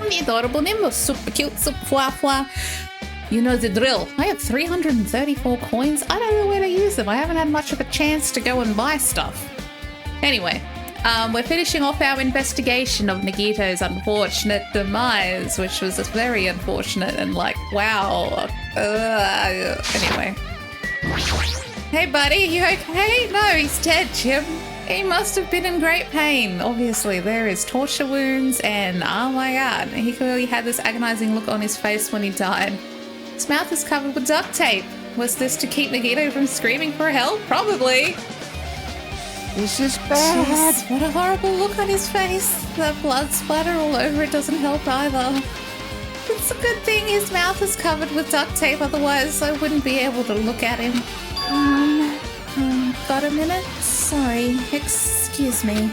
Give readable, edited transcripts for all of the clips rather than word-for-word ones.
The adorable Nimbus, super cute, super fwa fwa. You know the drill. I have 334 coins. I don't know where to use them. I haven't had much of a chance to go and buy stuff. Anyway, we're finishing off our investigation of Nagitos' unfortunate demise, which was very unfortunate and like, wow. Anyway. Hey buddy, you okay? No, he's dead, Jim. He must have been in great pain. Obviously, there is torture wounds and oh my god, he clearly had this agonizing look on his face when he died. His mouth is covered with duct tape. Was this to keep Nagito from screaming for help? Probably. This is bad. Jeez, what a horrible look on his face. The blood splatter all over it doesn't help either. It's a good thing his mouth is covered with duct tape, otherwise I wouldn't be able to look at him. Got a minute? Sorry, excuse me.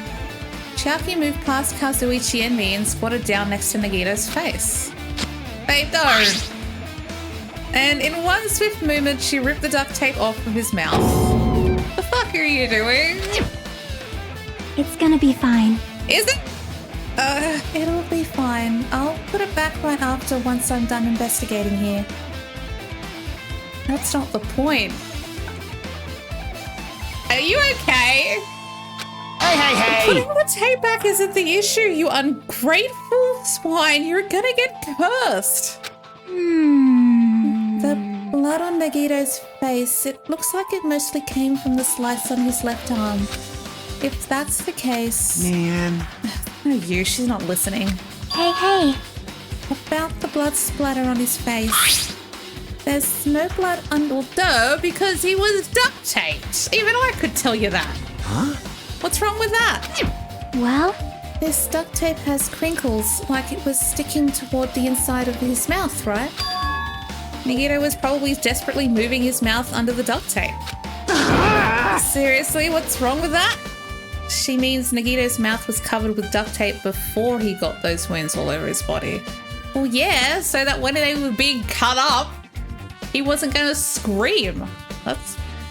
Chiaki moved past Kazuichi and me and squatted down next to Nagito's face. Babe, don't! And in one swift movement, she ripped the duct tape off of his mouth. The fuck are you doing? It's gonna be fine. Is it? It'll be fine. I'll put it back right after once I'm done investigating here. That's not the point. Are you okay? Hey! Putting the tape back isn't the issue, you ungrateful swine. You're gonna get cursed. The blood on Nagito's face, it looks like it mostly came from the slice on his left arm. If that's the case... Man. No, she's not listening. Hey! About the blood splatter on his face. There's no blood under... Duh, because he was duct taped. Even I could tell you that. Huh? What's wrong with that? Well? This duct tape has crinkles, like it was sticking toward the inside of his mouth, right? Nagito was probably desperately moving his mouth under the duct tape. Seriously, what's wrong with that? She means Nagito's mouth was covered with duct tape before he got those wounds all over his body. Well, yeah, so that when they were being cut up, he wasn't going to scream.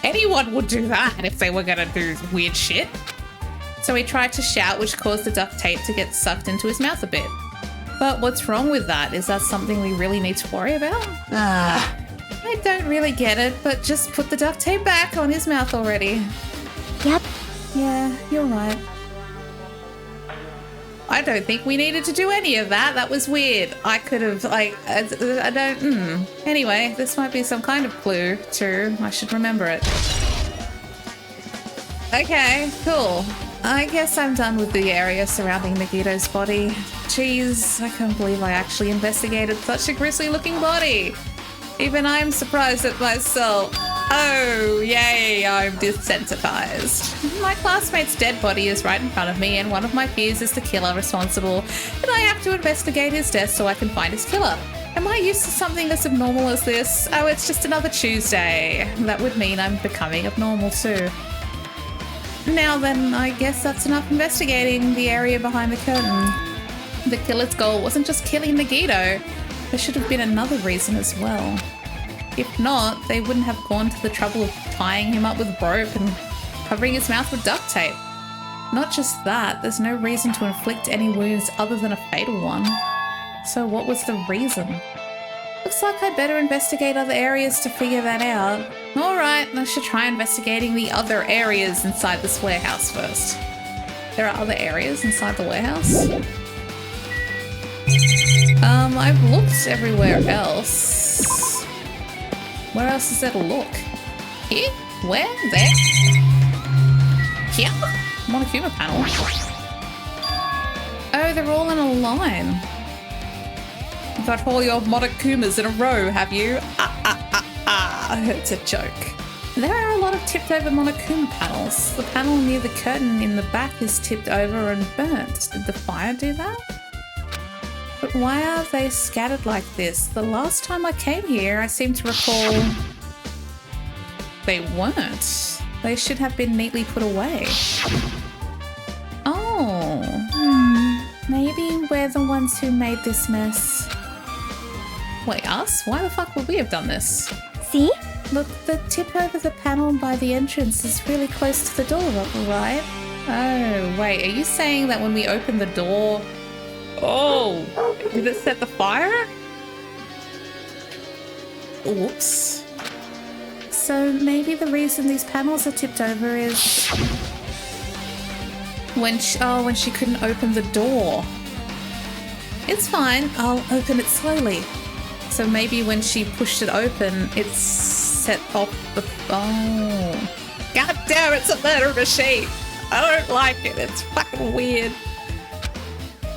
Anyone would do that if they were going to do weird shit. So he tried to shout, which caused the duct tape to get sucked into his mouth a bit. But what's wrong with that? Is that something we really need to worry about? I don't really get it, but just put the duct tape back on his mouth already. Yep. Yeah, you're right. I don't think we needed to do any of that. That was weird. I could have, I don't, Anyway, this might be some kind of clue, too. I should remember it. Okay, cool. I guess I'm done with the area surrounding Nagito's body. Jeez, I can't believe I actually investigated such a grisly-looking body. Even I'm surprised at myself. Oh, yay, I'm desensitized. My classmate's dead body is right in front of me, and one of my fears is the killer responsible, and I have to investigate his death so I can find his killer. Am I used to something as abnormal as this? Oh, it's just another Tuesday. That would mean I'm becoming abnormal too. Now then, I guess that's enough investigating the area behind the curtain. The killer's goal wasn't just killing Nagito. There should have been another reason as well. If not, they wouldn't have gone to the trouble of tying him up with rope and covering his mouth with duct tape. Not just that, there's no reason to inflict any wounds other than a fatal one. So what was the reason? Looks like I better investigate other areas to figure that out. Alright, I should try investigating the other areas inside this warehouse first. There are other areas inside the warehouse? I've looked everywhere else. Where else is there to look? Here? Where? There? Here? Monokuma panel. Oh, they're all in a line. You got all your Monokumas in a row, have you? It's a joke. There are a lot of tipped over Monokuma panels. The panel near the curtain in the back is tipped over and burnt. Did the fire do that? But why are they scattered like this? The last time I came here, I seem to recall they weren't. They should have been neatly put away. Oh. Maybe we're the ones who made this mess. Wait, us? Why the fuck would we have done this? See? Look, the tip over the panel by the entrance is really close to the door, right? Oh, wait, are you saying that when we open the door... Oh, did it set the fire? Oops. So maybe the reason these panels are tipped over is when she couldn't open the door. It's fine, I'll open it slowly. So maybe when she pushed it open, it's set off the... Oh. God damn, it's a murder machine. I don't like it. It's fucking weird.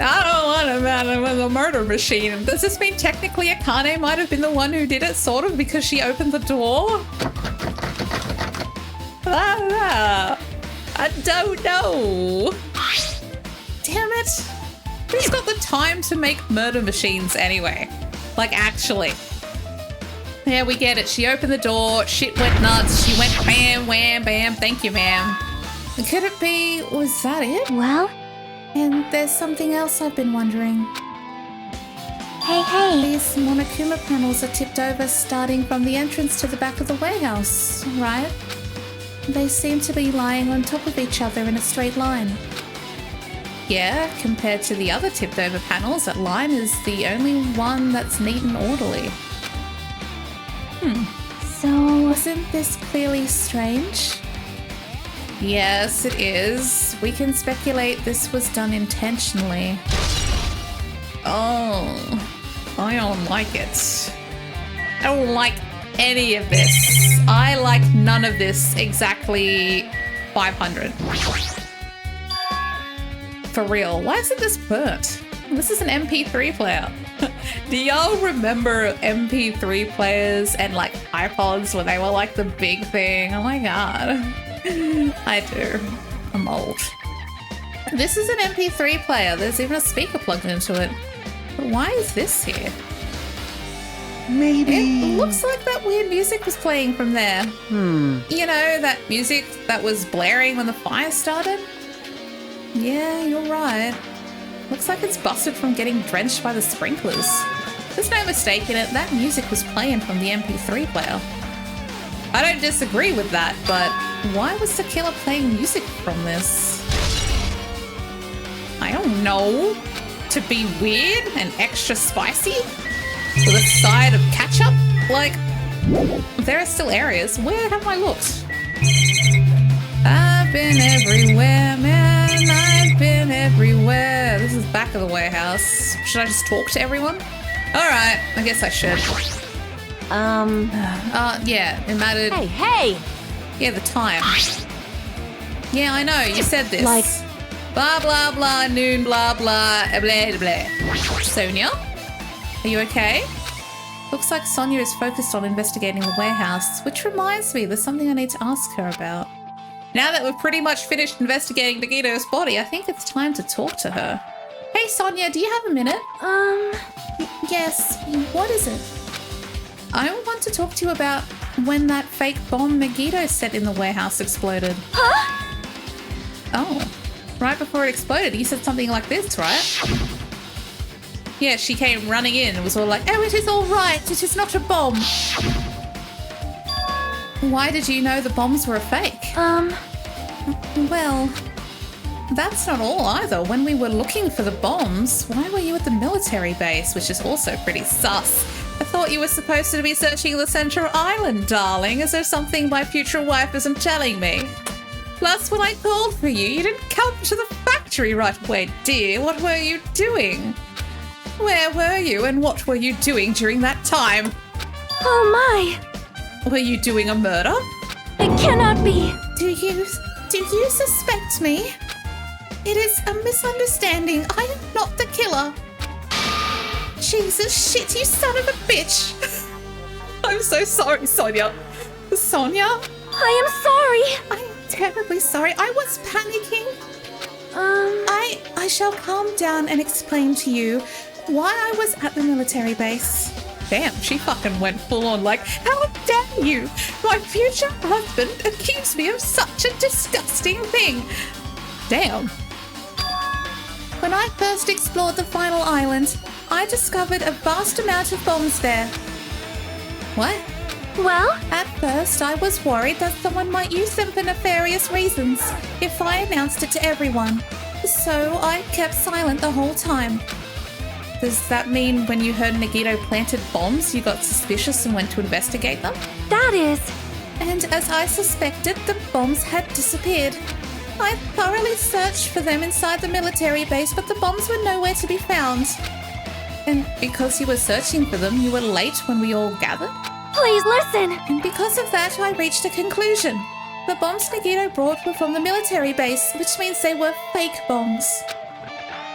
I don't want a man with a murder machine. Does this mean technically Akane might have been the one who did it, sort of, because she opened the door? I don't know. Damn it. Who's got the time to make murder machines anyway? Like, actually. Yeah, we get it. She opened the door, shit went nuts, she went bam, wham, bam, thank you, ma'am. Could it be, was that it? Well? And there's something else I've been wondering. Hey. These Monokuma panels are tipped over starting from the entrance to the back of the warehouse, right? They seem to be lying on top of each other in a straight line. Yeah, compared to the other tipped over panels, that line is the only one that's neat and orderly. So... Isn't this clearly strange? Yes, it is. We can speculate this was done intentionally. Oh, I don't like it. I don't like any of this. I like none of this exactly 500. For real, why isn't this burnt? This is an MP3 player. Do y'all remember MP3 players and like iPods when they were like the big thing? Oh my god. I do. I'm old. This is an MP3 player. There's even a speaker plugged into it. But why is this here? Maybe... It looks like that weird music was playing from there. You know, that music that was blaring when the fire started? Yeah, you're right. Looks like it's busted from getting drenched by the sprinklers. There's no mistake in it. That music was playing from the MP3 player. I don't disagree with that, but why was the killer playing music from this? I don't know. To be weird and extra spicy? With a side of ketchup? Like, there are still areas. Where have I looked? I've been everywhere, man. I've been everywhere. This is back of the warehouse. Should I just talk to everyone? Alright, I guess I should. Yeah, it mattered. Hey! Yeah, the time. Yeah, I know, you said this. Like... Blah, blah, blah, noon, blah, blah, blah, blah. Sonia? Are you okay? Looks like Sonia is focused on investigating the warehouse, which reminds me, there's something I need to ask her about. Now that we've pretty much finished investigating Nagitos' body, I think it's time to talk to her. Hey, Sonia, do you have a minute? Yes, what is it? I want to talk to you about when that fake bomb Nagito set in the warehouse exploded. Huh? Oh, right before it exploded, you said something like this, right? Yeah, she came running in and was all like, oh, it is all right, it is not a bomb. Why did you know the bombs were a fake? Well, that's not all either. When we were looking for the bombs, why were you at the military base, which is also pretty sus? I thought you were supposed to be searching the Central Island, darling. Is there something my future wife isn't telling me? Plus, when I called for you, you didn't come to the factory right away, dear. What were you doing? Where were you and what were you doing during that time? Oh my! Were you doing a murder? It cannot be! Do you suspect me? It is a misunderstanding. I am not the killer. Jesus shit, you son of a bitch! I'm so sorry, Sonia. Sonia? I am sorry! I'm terribly sorry. I was panicking. I shall calm down and explain to you why I was at the military base. Damn, she fucking went full on like, how dare you? My future husband accused me of such a disgusting thing. Damn. When I first explored the final island, I discovered a vast amount of bombs there. What? Well? At first, I was worried that someone might use them for nefarious reasons if I announced it to everyone. So I kept silent the whole time. Does that mean when you heard Nagito planted bombs, you got suspicious and went to investigate them? That is... And as I suspected, the bombs had disappeared. I thoroughly searched for them inside the military base, but the bombs were nowhere to be found. And because you were searching for them, you were late when we all gathered? Please listen! And because of that, I reached a conclusion. The bombs Nagito brought were from the military base, which means they were fake bombs.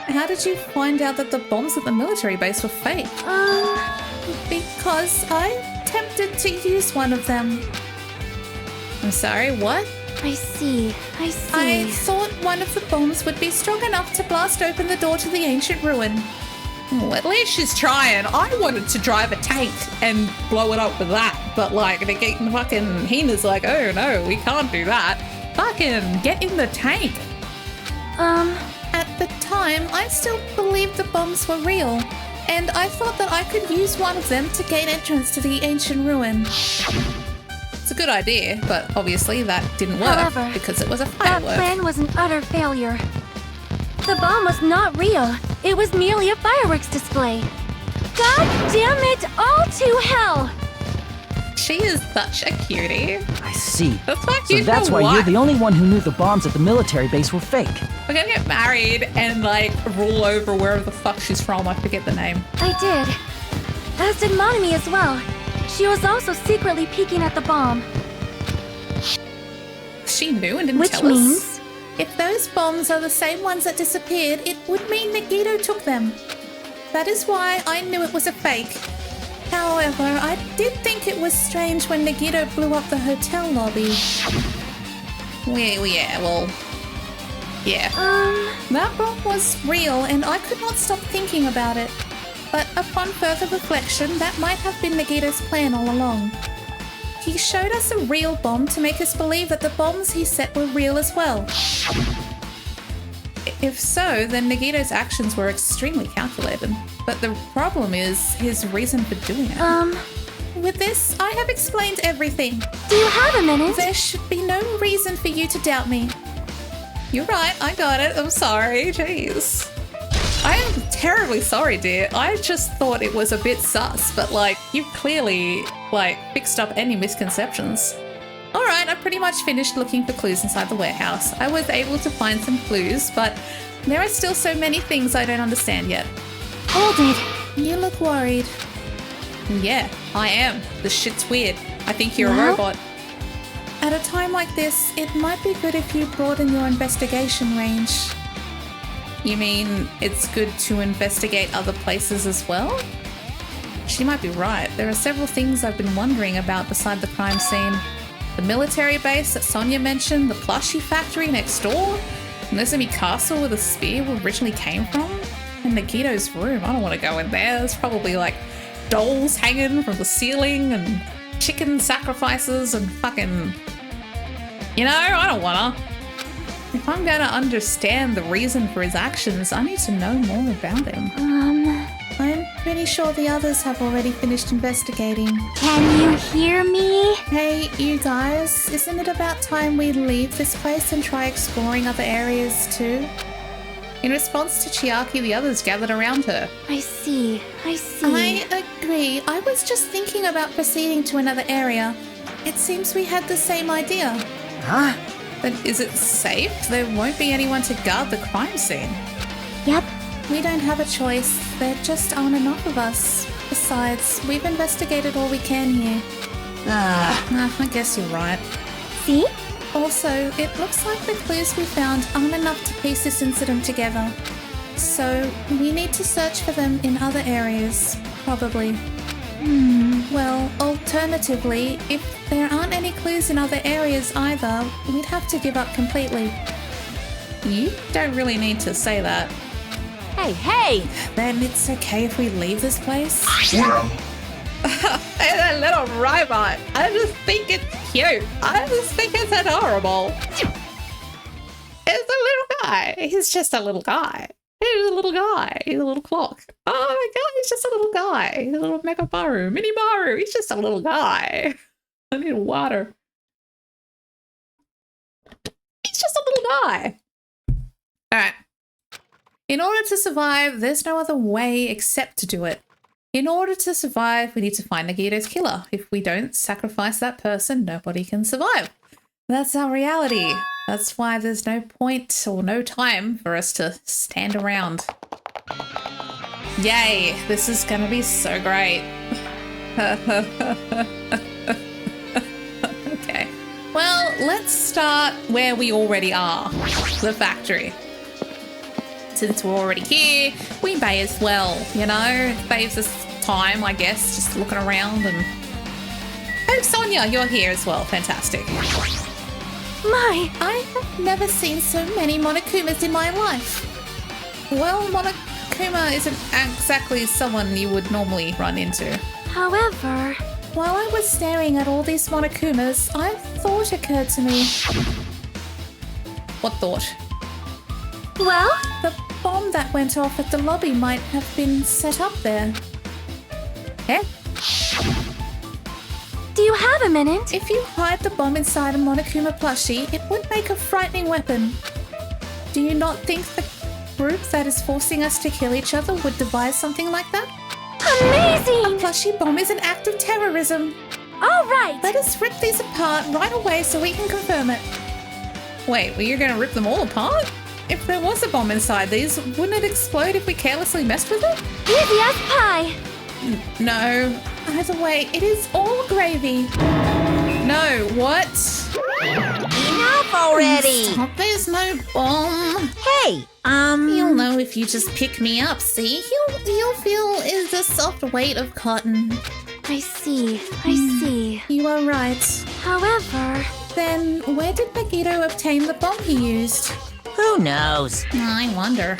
How did you find out that the bombs at the military base were fake? Because I attempted to use one of them. I'm sorry, what? I see. I I thought one of the bombs would be strong enough to blast open the door to the ancient ruin. Well, at least she's trying. I wanted to drive a tank and blow it up with that, but like the fucking Hina's like, oh no, we can't do that. Fucking get in the tank. At the time, I still believed the bombs were real, and I thought that I could use one of them to gain entrance to the ancient ruin. It's a good idea, but obviously that didn't work. However, because it was a that firework. plan was an utter failure. The bomb was not real. It was merely a fireworks display. God damn it all to hell! She is such a cutie. I see. That's why So that's why you're the only one who knew the bombs at the military base were fake. We're gonna get married and like rule over wherever the fuck she's from. I forget the name. I did. As did Monami as well. She was also secretly peeking at the bomb. She knew and didn't Which tell means... us. If those bombs are the same ones that disappeared, it would mean Nagito took them. That is why I knew it was a fake. However, I did think it was strange when Nagito blew up the hotel lobby. Yeah. That bomb was real and I could not stop thinking about it. But upon further reflection, that might have been Nagito's plan all along. He showed us a real bomb to make us believe that the bombs he set were real as well. If so, then Nagito's actions were extremely calculated. But the problem is his reason for doing it. With this, I have explained everything. Do you have a minute? There should be no reason for you to doubt me. You're right, I got it. I'm sorry, jeez. I am terribly sorry, dear. I just thought it was a bit sus, but like, you clearly like fixed up any misconceptions. Alright, I pretty much finished looking for clues inside the warehouse. I was able to find some clues, but there are still so many things I don't understand yet. Hold it. You look worried. Yeah, I am. This shit's weird. I think you're a Well? robot. At a time like this, it might be good if you broaden your investigation range. You mean it's good to investigate other places as well? She might be right. There are several things I've been wondering about beside the crime scene. The military base that Sonia mentioned, the plushie factory next door, Nozomi Castle where the spear originally came from, and Nagito's room. I don't want to go in there. There's probably like dolls hanging from the ceiling and chicken sacrifices and fucking... You know, I don't wanna. If I'm gonna understand the reason for his actions, I need to know more about him. I'm pretty sure the others have already finished investigating. Can you hear me? Hey, you guys, isn't it about time we leave this place and try exploring other areas too? In response to Chiaki, the others gathered around her. I see. I see. I agree. I was just thinking about proceeding to another area. It seems we had the same idea. Huh? But is it safe? There won't be anyone to guard the crime scene. Yep. We don't have a choice. There just aren't enough of us. Besides, we've investigated all we can here. I guess you're right. See? Also, it looks like the clues we found aren't enough to piece this incident together. So, we need to search for them in other areas, probably. Well, alternatively, if there aren't any clues in other areas either, we'd have to give up completely. You don't really need to say that. Hey! Then it's okay if we leave this place? It's a little robot. I just think it's cute. I just think it's adorable. It's a little guy. He's just a little guy. He's a little guy. He's a little clock. Oh my god, he's just a little guy. He's a little Mega Baru. Mini Baru. He's just a little guy. I need water. He's just a little guy. Alright. In order to survive, there's no other way except to do it. In order to survive, we need to find Nagito's killer. If we don't sacrifice that person, nobody can survive. That's our reality. That's why there's no point or no time for us to stand around. Yay, this is gonna be so great. Okay, well, let's start where we already are, the factory. Since we're already here, we may as well, you know? It saves us time, I guess, just looking around and... Oh, Sonia, you're here as well. Fantastic. My, I have never seen so many Monokumas in my life. Well, Monokuma isn't exactly someone you would normally run into. however... While I was staring at all these Monokumas, a thought occurred to me. What thought? Well? The bomb that went off at the lobby might have been set up there. Eh? Do you have a minute? If you hide the bomb inside a Monokuma plushie, it would make a frightening weapon. Do you not think the group that is forcing us to kill each other would devise something like that? Amazing! A plushie bomb is an act of terrorism. All right! Let us rip these apart right away so we can confirm it. Wait, well, you're going to rip them all apart? If there was a bomb inside these, wouldn't it explode if we carelessly messed with it? Easy as pie! No. Either way, it is all gravy. No, what? Enough already! Stop, there's no bomb. Hey, You'll know if you just pick me up, see? You'll feel is the soft weight of cotton. I see. You are right. However... Then, where did Nagito obtain the bomb he used? Who knows? I wonder.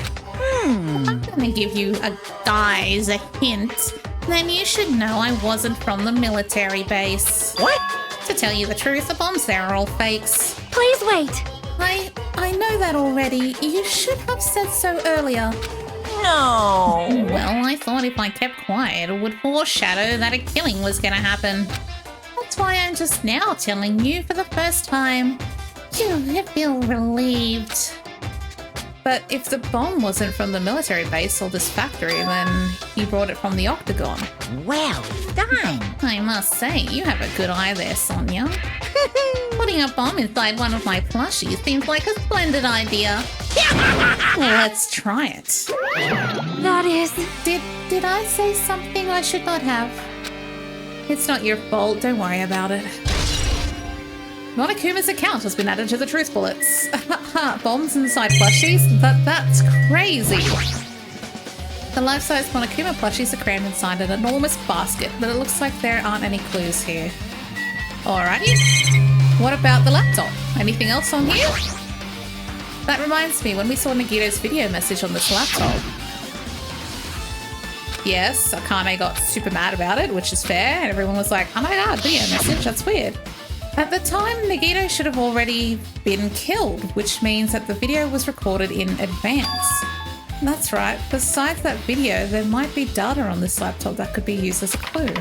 I'm gonna give you a hint. Then you should know I wasn't from the military base. What? To tell you the truth, the bombs there are all fakes. Please wait. I know that already. You should have said so earlier. No. Well, I thought if I kept quiet, it would foreshadow that a killing was gonna happen. That's why I'm just now telling you for the first time. You feel relieved. But if the bomb wasn't from the military base or this factory, then he brought it from the Octagon. Well done. I must say, you have a good eye there, Sonia. Putting a bomb inside one of my plushies seems like a splendid idea. Let's try it. That is... Did I say something I should not have? It's not your fault, don't worry about it. Monokuma's account has been added to the truth bullets. Bombs inside plushies? That's crazy. The life-size Monokuma plushies are crammed inside an enormous basket, but it looks like there aren't any clues here. Alrighty. What about the laptop? Anything else on here? That reminds me, when we saw Nagito's video message on this laptop. Yes, Akane got super mad about it, which is fair, and everyone was like, oh my god, video message, that's weird. At the time, Nagito should have already been killed, which means that the video was recorded in advance. That's right, besides that video, there might be data on this laptop that could be used as a clue.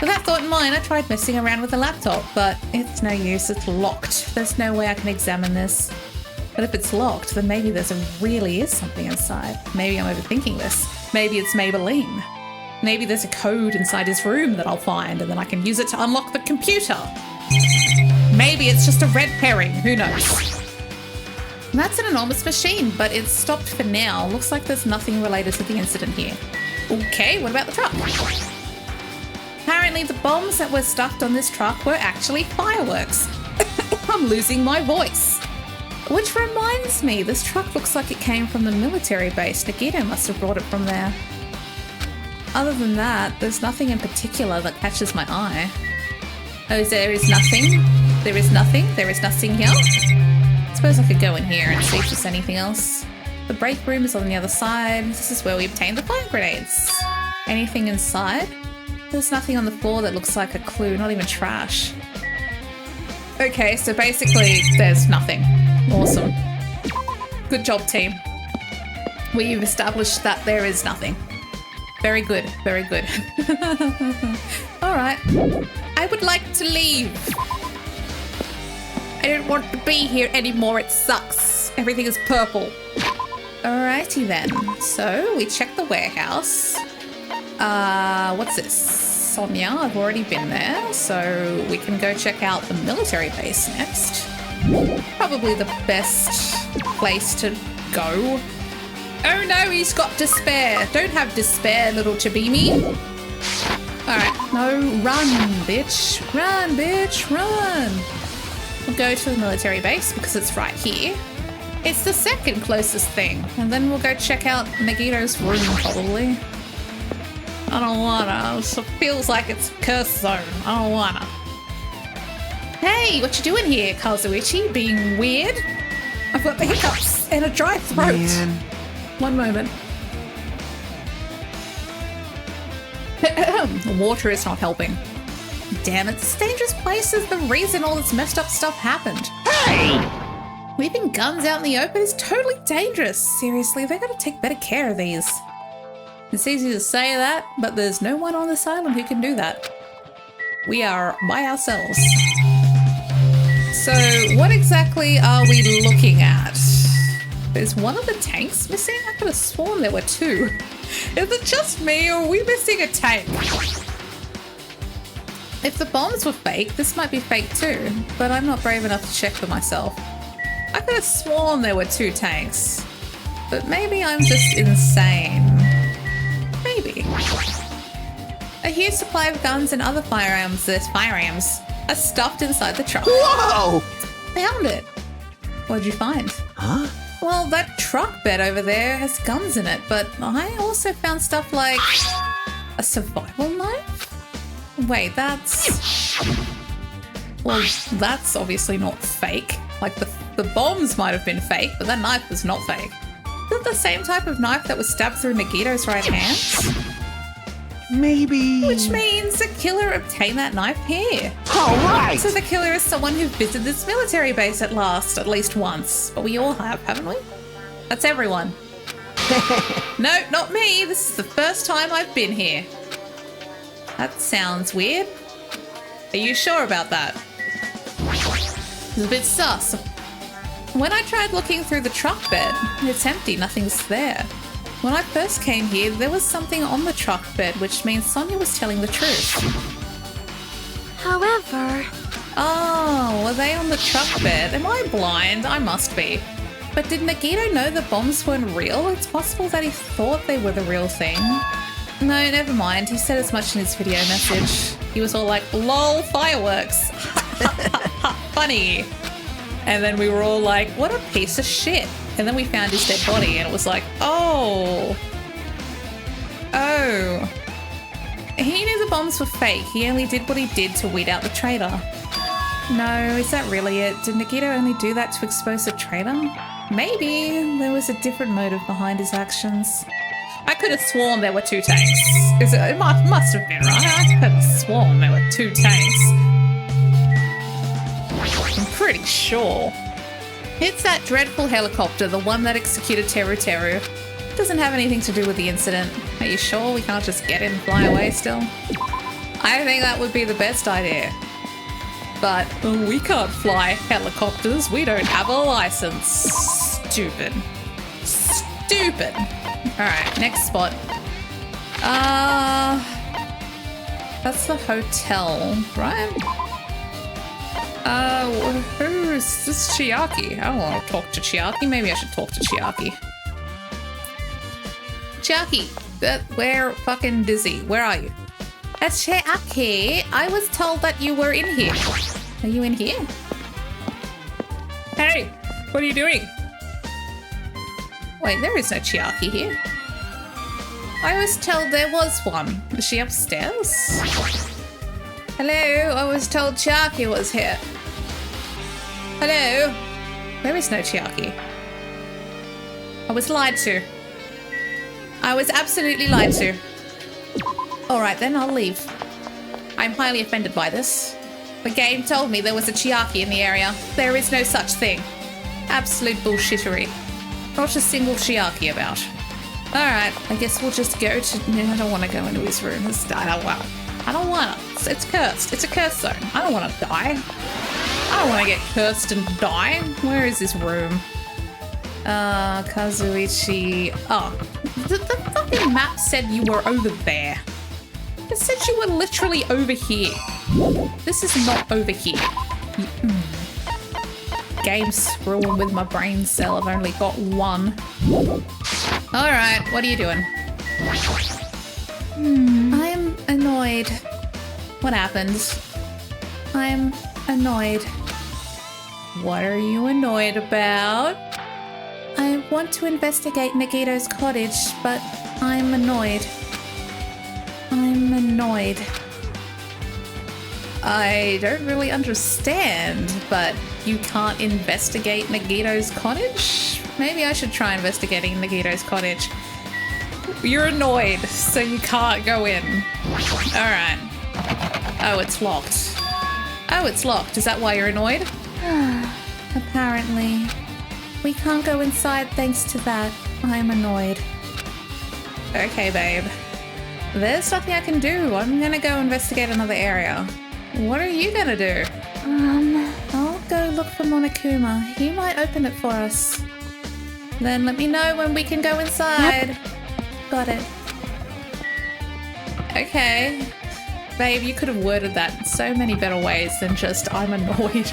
With that thought in mind, I tried messing around with the laptop, but it's no use, it's locked. There's no way I can examine this. But if it's locked, then maybe there really is something inside. Maybe I'm overthinking this. Maybe it's Maybelline. Maybe there's a code inside his room that I'll find, and then I can use it to unlock the computer. Maybe it's just a red herring, who knows? That's an enormous machine, but it's stopped for now. Looks like there's nothing related to the incident here. Okay, what about the truck? Apparently the bombs that were stuffed on this truck were actually fireworks. I'm losing my voice. Which reminds me, this truck looks like it came from the military base. Nagito must have brought it from there. Other than that, there's nothing in particular that catches my eye. Oh, there is nothing? There is nothing? There is nothing here? I suppose I could go in here and see if there's anything else. The break room is on the other side. This is where we obtain the fire grenades. Anything inside? There's nothing on the floor that looks like a clue, not even trash. Okay, so basically there's nothing. Awesome. Good job, team. We've established that there is nothing. Very good, very good. All right. I would like to leave. I don't want to be here anymore. It sucks. Everything is purple. Alrighty then. So we checked the warehouse. What's this? Sonia, I've already been there, so we can go check out the military base next. Probably the best place to go. Oh no, he's got despair. Don't have despair, little Chabimi. Alright, no, run, bitch. Run, bitch, run. We'll go to the military base because it's right here. It's the second closest thing. And then we'll go check out Nagitos' room, probably. I don't wanna. It feels like it's a curse zone. I don't wanna. Hey, what you doing here, Kazuichi? Being weird? I've got the hiccups and a dry throat. Man. One moment. The water is not helping. Damn it, this dangerous place is the reason all this messed up stuff happened. Hey! Leaving guns out in the open is totally dangerous. Seriously, they gotta take better care of these. It's easy to say that, but there's no one on this island who can do that. We are by ourselves. So, what exactly are we looking at? Is one of the tanks missing? I could have sworn there were two. Is it just me, or are we missing a tank? If the bombs were fake, this might be fake too, but I'm not brave enough to check for myself. I could have sworn there were two tanks, but maybe I'm just insane. Maybe. A huge supply of guns and other firearms are stuffed inside the truck. Whoa! Found it. What'd you find? Huh? Well, that truck bed over there has guns in it, but I also found stuff like a survival knife? Wait, that's... Well, that's obviously not fake. Like, the bombs might have been fake, but that knife was not fake. Is it the same type of knife that was stabbed through Nagitos' right hand? Maybe. Which means the killer obtained that knife here. All right. So the killer is someone who visited this military base at least once. But we all have, haven't we? That's everyone. No, not me. This is the first time I've been here. That sounds weird. Are you sure about that? It's a bit sus. When I tried looking through the truck bed, it's empty, nothing's there. When I first came here, there was something on the truck bed, which means Sonia was telling the truth. However... Oh, were they on the truck bed? Am I blind? I must be. But did Nagito know the bombs weren't real? It's possible that he thought they were the real thing. No, never mind. He said as much in his video message. He was all like, lol, fireworks. Funny. And then we were all like, what a piece of shit. And then we found his dead body and it was like, oh. Oh. He knew the bombs were fake. He only did what he did to weed out the traitor. No, is that really it? Did Nagito only do that to expose the traitor? Maybe there was a different motive behind his actions. I could have sworn there were two tanks. It must have been, right? I could have sworn there were two tanks. I'm pretty sure. It's that dreadful helicopter, the one that executed Teru Teru. Doesn't have anything to do with the incident. Are you sure we can't just get in and fly away still? I think that would be the best idea. But we can't fly helicopters. We don't have a license. Stupid. Stupid. Alright, next spot. That's the hotel, right? Who's this Chiaki? I don't want to talk to Chiaki. Maybe I should talk to Chiaki. Chiaki, we're fucking dizzy. Where are you? Chiaki, I was told that you were in here. Are you in here? Hey, what are you doing? Wait, there is no Chiaki here. I was told there was one. Is she upstairs? Hello, I was told Chiaki was here. Hello? There is no Chiaki. I was lied to. I was absolutely lied to. Alright then, I'll leave. I'm highly offended by this. The game told me there was a Chiaki in the area. There is no such thing. Absolute bullshittery. Not a single Chiaki about. Alright, I guess we'll just go to... I don't want to go into his room. I don't want to. It's cursed. It's a cursed zone. I don't want to die. I don't want to get cursed and die. Where is this room? Kazuichi. Oh, the fucking map said you were over there. It said you were literally over here. This is not over here. Game's screwing with my brain cell. I've only got one. Alright, what are you doing? I'm annoyed. What happened? I'm annoyed. What are you annoyed about? I want to investigate Nagito's cottage, but I'm annoyed. I'm annoyed. I don't really understand, but you can't investigate Nagito's cottage? Maybe I should try investigating Nagito's cottage. You're annoyed, so you can't go in. Alright. Oh, it's locked. Oh, it's locked. Is that why you're annoyed? Apparently. We can't go inside thanks to that. I'm annoyed. Okay, babe. There's nothing I can do. I'm gonna go investigate another area. What are you gonna do? I'll go look for Monokuma. He might open it for us. Then let me know when we can go inside. Yep. Got it. Okay. Babe, you could have worded that in so many better ways than just, I'm annoyed.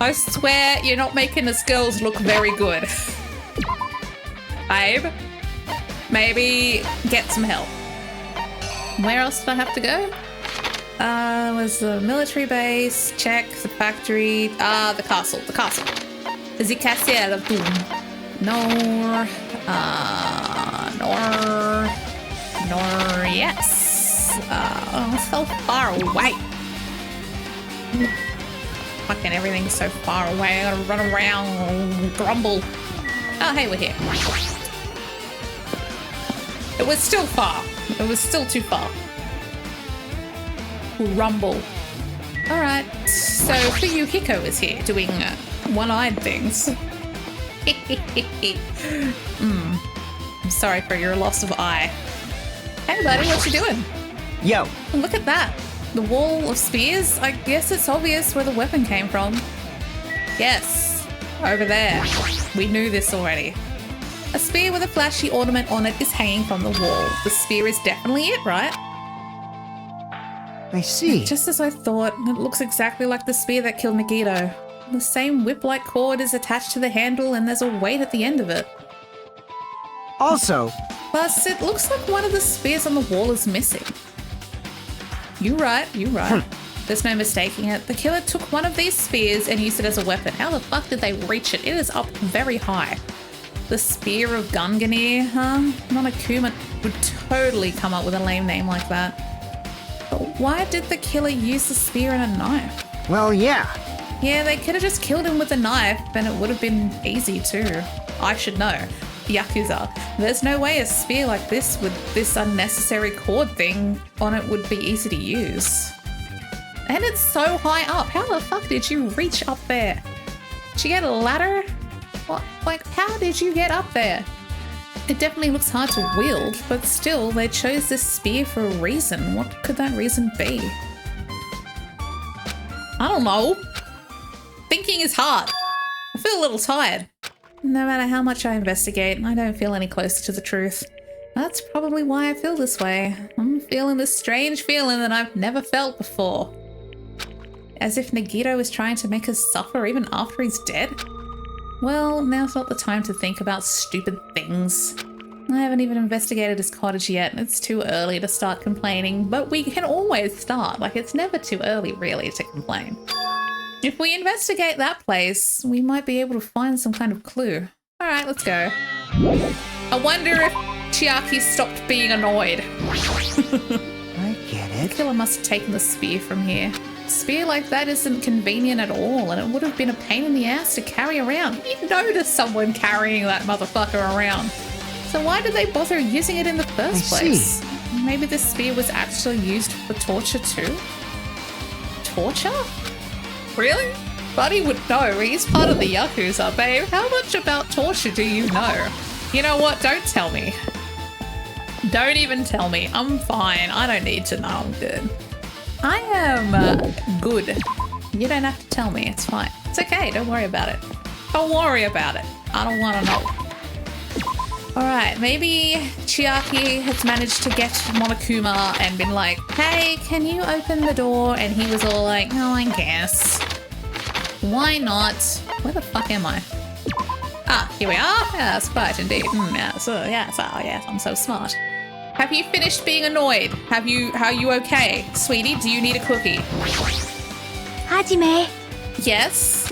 I swear you're not making this girls look very good. Babe, maybe get some help. Where else did I have to go? Was the military base, check, the factory, the castle, the castle of Doom. Nor, yes. So far away. Fucking everything's so far away. I gotta run around, grumble. Oh, hey, we're here. It was still far. It was still too far. Rumble. Alright, so Fuyuhiko is here doing one-eyed things. I'm sorry for your loss of eye. Hey buddy, what you doing? Yo. Look at that. The wall of spears? I guess it's obvious where the weapon came from. Yes, over there. We knew this already. A spear with a flashy ornament on it is hanging from the wall. The spear is definitely it, right? I see. Just as I thought, it looks exactly like the spear that killed Nagito. The same whip-like cord is attached to the handle and there's a weight at the end of it. Also, Plus, it looks like one of the spears on the wall is missing. You're right. There's no mistaking it. The killer took one of these spears and used it as a weapon. How the fuck did they reach it? It is up very high. The Spear of Gungani, huh? Monokuma would totally come up with a lame name like that. But why did the killer use the spear and a knife? well, yeah. Yeah, they could have just killed him with a knife and it would have been easy too. I should know. Yakuza. There's no way a spear like this with this unnecessary cord thing on it would be easy to use. And it's so high up. How the fuck did you reach up there? Did you get a ladder? What? Like, how did you get up there? It definitely looks hard to wield, but still, they chose this spear for a reason. What could that reason be? I don't know. Thinking is hard. I feel a little tired. No matter how much I investigate, I don't feel any closer to the truth. That's probably why I feel this way. I'm feeling this strange feeling that I've never felt before. As if Nagito is trying to make us suffer even after he's dead? Well, now's not the time to think about stupid things. I haven't even investigated his cottage yet, and it's too early to start complaining, but we can always start. Like, it's never too early, really, to complain. If we investigate that place, we might be able to find some kind of clue. Alright, let's go. I wonder if Chiaki stopped being annoyed. I get The it. killer must have taken the spear from here. A spear like that isn't convenient at all, and it would have been a pain in the ass to carry around. You'd notice someone carrying that motherfucker around. So why did they bother using it in the first place? Maybe this spear was actually used for torture too? Torture? Really? Buddy would know. He's part of the Yakuza, babe. How much about torture do you know? You know what? Don't tell me. Don't even tell me. I'm fine. I don't need to know. I'm good. I am good. You don't have to tell me. It's fine. It's okay. Don't worry about it. Don't worry about it. I don't want to know. Alright, maybe Chiaki has managed to get Monokuma and been like, hey, can you open the door? And he was all like, oh, I guess. Why not? Where the fuck am I? Ah, here we are. Yes, quite indeed. Yes, I'm so smart. Have you finished being annoyed? Are you okay? Sweetie, do you need a cookie? Hajime. Yes?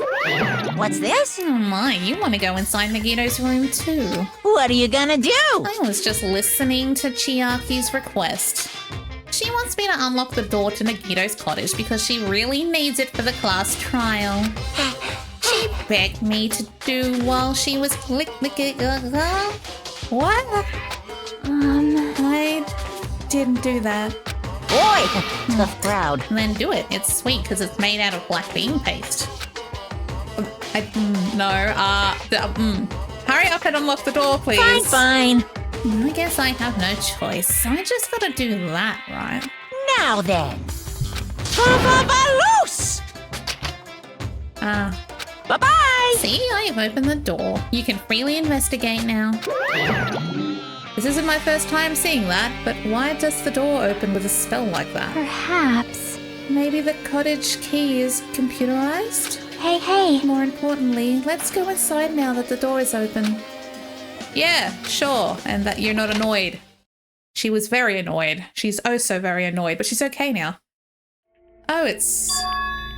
What's this? Oh my, you want to go inside Nagito's room too. What are you gonna do? I was just listening to Chiaki's request. She wants me to unlock the door to Nagito's cottage because she really needs it for the class trial. She begged me to do while she was What? I didn't do that. Boy, tough crowd. And then do it. It's sweet because it's made out of black bean paste. Hurry up and unlock the door, please. Fine. I guess I have no choice. I just gotta do that, right? Now then. Loose! Bye-bye! See, I've opened the door. You can freely investigate now. This isn't my first time seeing that, but why does the door open with a spell like that? Perhaps. Maybe the cottage key is computerized? Hey. More importantly, let's go inside now that the door is open. Yeah, sure, and that you're not annoyed. She was very annoyed. She's oh so very annoyed, but she's okay now. Oh, it's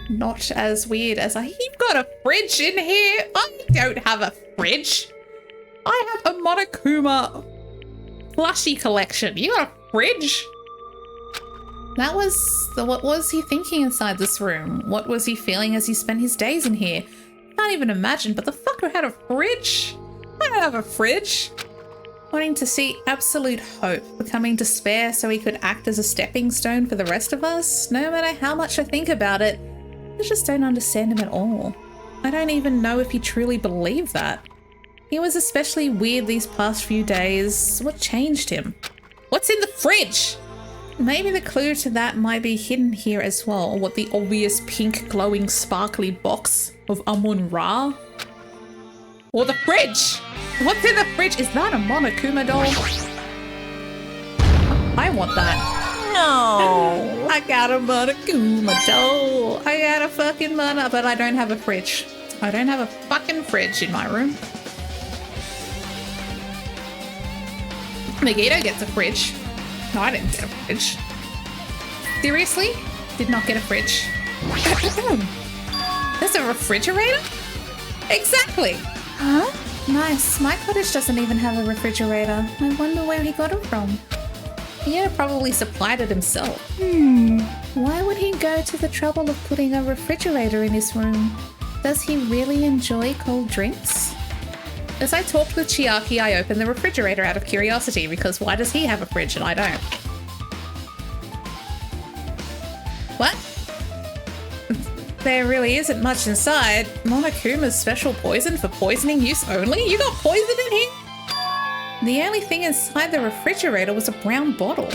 not as weird as You've got a fridge in here? I don't have a fridge. I have a Monokuma plushie collection. You got a fridge? What was he thinking inside this room? What was he feeling as he spent his days in here? Can't even imagine, but the fucker had a fridge? I don't have a fridge. Wanting to see absolute hope, becoming despair so he could act as a stepping stone for the rest of us? No matter how much I think about it, I just don't understand him at all. I don't even know if he truly believed that. He was especially weird these past few days. What changed him? What's in the fridge? Maybe the clue to that might be hidden here as well. What, the obvious pink glowing sparkly box of Amun-Ra? Or the fridge? What's in the fridge? Is that a Monokuma doll? I want that. No. I got a Monokuma doll. I got a fucking Mono, but I don't have a fridge. I don't have a fucking fridge in my room. Nagito gets a fridge. No, I didn't get a fridge. Seriously? Did not get a fridge. There's a refrigerator? Exactly. Huh? Nice. My cottage doesn't even have a refrigerator. I wonder where he got it from. He probably supplied it himself. Why would he go to the trouble of putting a refrigerator in his room? Does he really enjoy cold drinks? As I talked with Chiaki, I opened the refrigerator out of curiosity because why does he have a fridge and I don't? What? There really isn't much inside. Monokuma's special poison for poisoning use only? You got poison in here? The only thing inside the refrigerator was a brown bottle.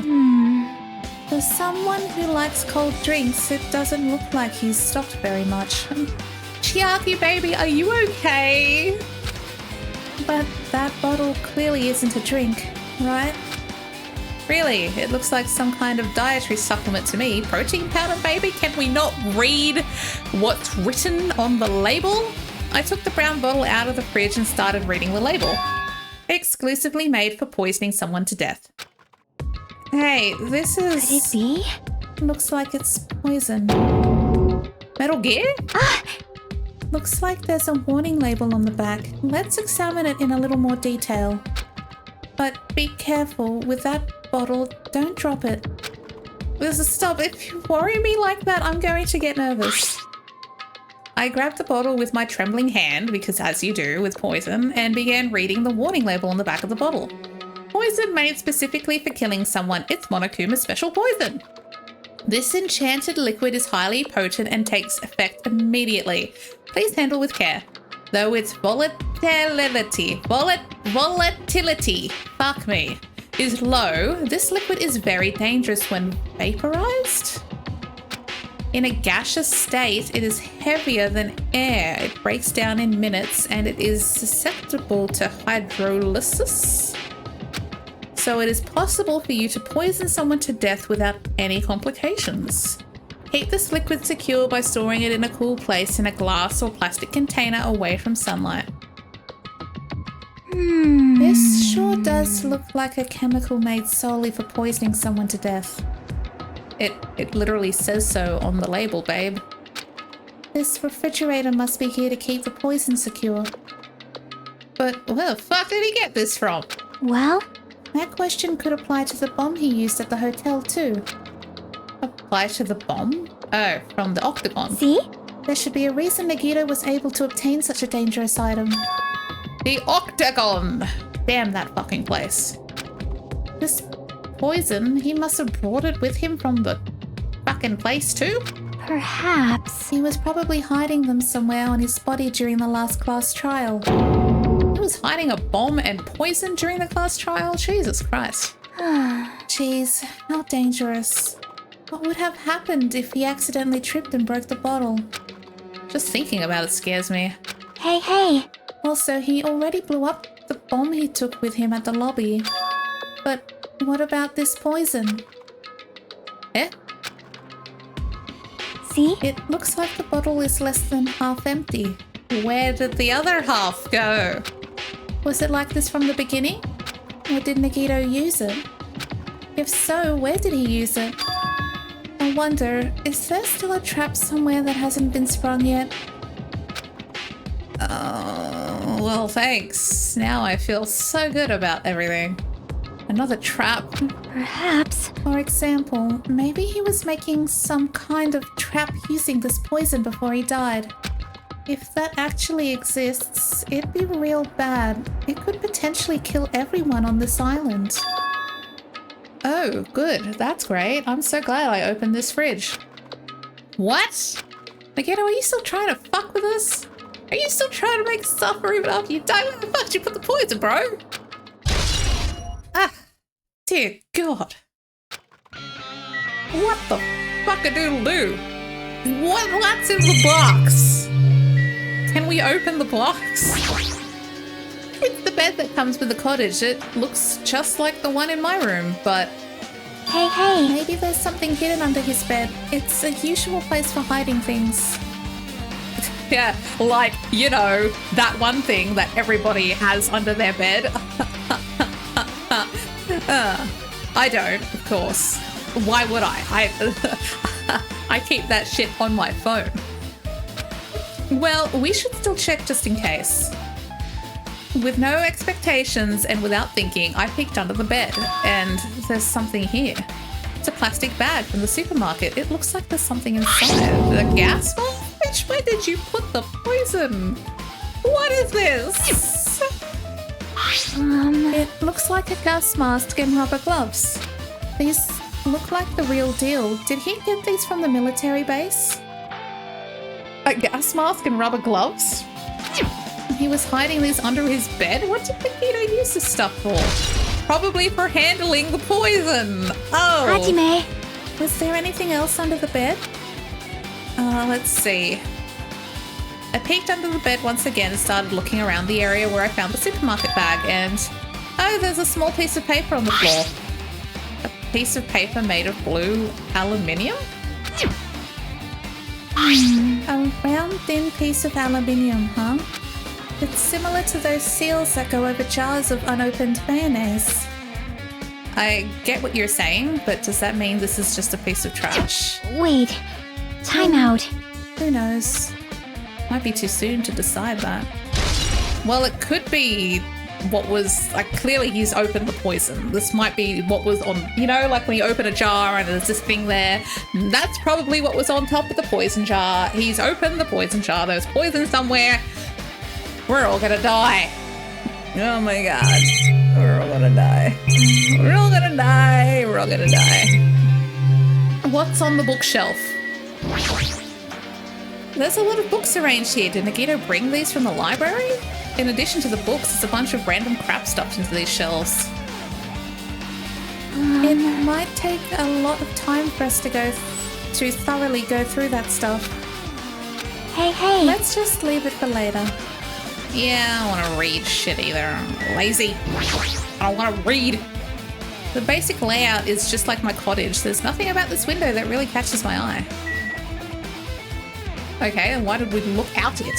For someone who likes cold drinks, it doesn't look like he's stocked very much. Chiaki, baby, are you okay? But that bottle clearly isn't a drink, right? Really, it looks like some kind of dietary supplement to me. Protein powder, baby? Can we not read what's written on the label? I took the brown bottle out of the fridge and started reading the label. Exclusively made for poisoning someone to death. Hey, this is... Could it be? Looks like it's poison. Metal Gear? Looks like there's a warning label on the back. Let's examine it in a little more detail. But be careful with that bottle. Don't drop it. Stop. If you worry me like that, I'm going to get nervous. I grabbed the bottle with my trembling hand, because as you do with poison, and began reading the warning label on the back of the bottle. Poison made specifically for killing someone. It's Monokuma's special poison. This enchanted liquid is highly potent and takes effect immediately. Please handle with care. Though its volatility, fuck me, is low, this liquid is very dangerous when vaporized. In a gaseous state, it is heavier than air. It breaks down in minutes and it is susceptible to hydrolysis. So it is possible for you to poison someone to death without any complications. Keep this liquid secure by storing it in a cool place in a glass or plastic container away from sunlight. This sure does look like a chemical made solely for poisoning someone to death. It literally says so on the label, babe. This refrigerator must be here to keep the poison secure. But where the fuck did he get this from? Well, That question could apply to the bomb he used at the hotel too. Apply to the bomb? Oh, from the octagon. see? There should be a reason Nagito was able to obtain such a dangerous item. The octagon! Damn that fucking place. This poison, he must have brought it with him from the fucking place too? Perhaps. He was probably hiding them somewhere on his body during the last class trial. He was hiding a bomb and poison during the class trial? Jesus Christ. Jeez, how dangerous. What would have happened if he accidentally tripped and broke the bottle? Just thinking about it scares me. Hey, hey. Also, he already blew up the bomb he took with him at the lobby. But what about this poison? Eh? See? It looks like the bottle is less than half empty. Where did the other half go? Was it like this from the beginning? Or did Nagito use it? If so, where did he use it? I wonder, is there still a trap somewhere that hasn't been sprung yet? Oh, well, thanks. Now I feel so good about everything. Another trap. Perhaps. For example, maybe he was making some kind of trap using this poison before he died. If that actually exists, it'd be real bad. It could potentially kill everyone on this island. Oh, good. That's great. I'm so glad I opened this fridge. What? Nagitos, are you still trying to fuck with us? Are you still trying to make us suffer even after you die? Where the fuck did you put the poison, bro? Ah, dear God. What the fuck-a-doodle-doo? What's in the box? Can we open the box? It's the bed that comes with the cottage. It looks just like the one in my room, but... Hey, hey. Maybe there's something hidden under his bed. It's a usual place for hiding things. Yeah, like, you know, that one thing that everybody has under their bed. I don't, of course. Why would I? I keep that shit on my phone. Well, we should still check just in case. With no expectations and without thinking, I peeked under the bed and there's something here. It's a plastic bag from the supermarket. It looks like there's something inside. The gas mask? Where did you put the poison? What is this? It looks like a gas mask and rubber gloves. These look like the real deal. Did he get these from the military base? A gas mask and rubber gloves? He was hiding these under his bed? What did Nagitos use this stuff for? Probably for handling the poison. Oh. Hajime. Was there anything else under the bed? Let's see. I peeked under the bed once again and started looking around the area where I found the supermarket bag and... Oh, there's a small piece of paper on the floor. A piece of paper made of blue aluminium? A round, thin piece of aluminium, huh? It's similar to those seals that go over jars of unopened mayonnaise. I get what you're saying, but does that mean this is just a piece of trash? Wait. Time out. Who knows? Might be too soon to decide that. Well, it could be what was... Like, clearly he's opened the poison. This might be what was on... You know, like when you open a jar and there's this thing there. That's probably what was on top of the poison jar. He's opened the poison jar. There's poison somewhere. We're all gonna die. Oh my god. We're all gonna die. We're all gonna die. We're all gonna die. What's on the bookshelf? There's a lot of books arranged here. Did Nagitos bring these from the library? In addition to the books, there's a bunch of random crap stuffed into these shelves. It might take a lot of time for us to go to thoroughly go through that stuff. Hey. Let's just leave it for later. Yeah, I don't want to read shit either. I'm lazy. I don't want to read. The basic layout is just like my cottage. There's nothing about this window that really catches my eye. Okay, and why did we look out it?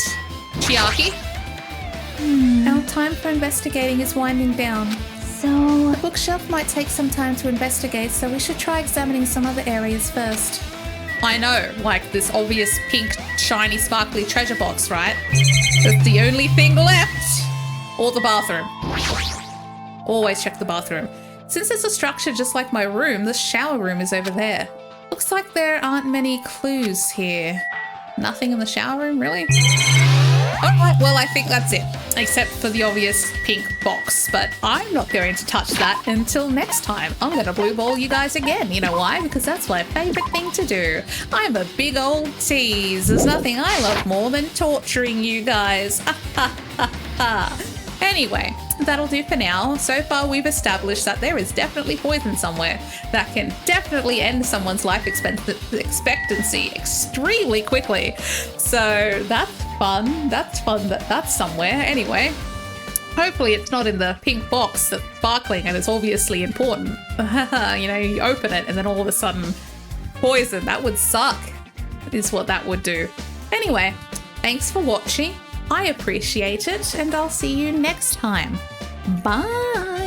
Chiaki? Our time for investigating is winding down. So, The bookshelf might take some time to investigate, so we should try examining some other areas first. I know, like this obvious pink, shiny, sparkly treasure box, right? That's the only thing left. Or the bathroom. Always check the bathroom. Since it's a structure just like my room, the shower room is over there. Looks like there aren't many clues here. Nothing in the shower room, really? Alright, well, I think that's it. Except for the obvious pink box. But I'm not going to touch that until next time. I'm going to blue ball you guys again. You know why? Because that's my favourite thing to do. I'm a big old tease. There's nothing I love more than torturing you guys. Anyway, that'll do for now. So far, we've established that there is definitely poison somewhere that can definitely end someone's life expectancy extremely quickly. So that's fun. That's fun that that's somewhere. Anyway, hopefully it's not in the pink box that's sparkling and it's obviously important. You know, you open it and then all of a sudden poison. That would suck, is what that would do. Anyway, thanks for watching. I appreciate it, and I'll see you next time. Bye!